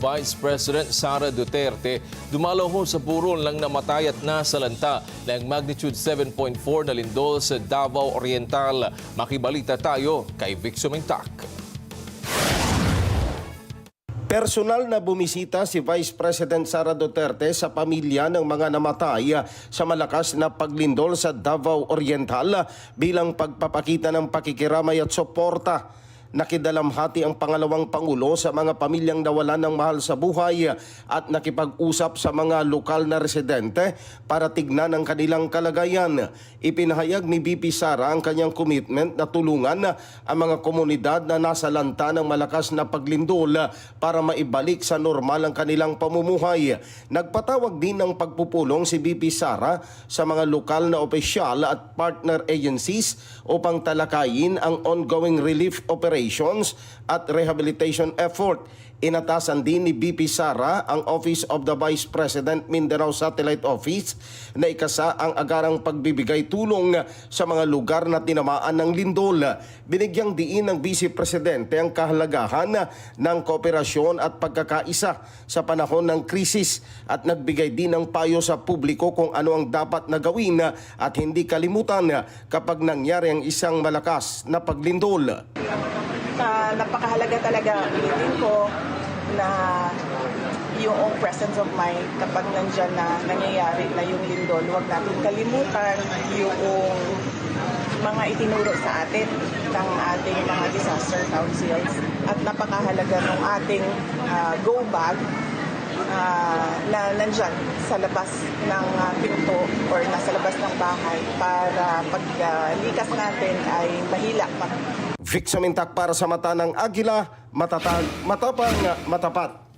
Vice President Sara Duterte dumalaw ho sa burol ng namatay at nasalanta ng magnitude 7.4 na lindol sa Davao Oriental. Makibalita tayo kay Vic Sumintak. Personal na bumisita si Vice President Sara Duterte sa pamilya ng mga namatay sa malakas na paglindol sa Davao Oriental bilang pagpapakita ng pakikiramay at suporta. Nakidalamhati ang pangalawang Pangulo sa mga pamilyang nawalan ng mahal sa buhay at nakipag-usap sa mga lokal na residente para tignan ang kanilang kalagayan. Ipinahayag ni VP Sara ang kanyang commitment na tulungan ang mga komunidad na nasa lanta ng malakas na paglindol para maibalik sa normal ang kanilang pamumuhay. Nagpatawag din ng pagpupulong si VP Sara sa mga lokal na opisyal at partner agencies upang talakayin ang ongoing relief operations at rehabilitation effort. Inatasan din ni VP Sara ang Office of the Vice President Mindanao Satellite Office na ikasa ang agarang pagbibigay tulong sa mga lugar na tinamaan ng lindol. Binigyang diin ng Vice Presidente ang kahalagahan ng kooperasyon at pagkakaisa sa panahon ng krisis at nagbigay din ng payo sa publiko kung ano ang dapat na gawin at hindi kalimutan kapag nangyari ang isang malakas na paglindol. Napakahalaga talaga ulitin ko na yung presence of mind kapag nandyan na nangyayari na yung lindol. Huwag natin kalimutan yung mga itinuro sa atin ng ating mga disaster councils at napakahalaga ng ating go bag na nandyan sa labas ng pinto or nasa labas ng bahay para paglikas natin ay mahila pa. Vic Sumintak para sa Mata ng Agila, matatag, matapang, matapat.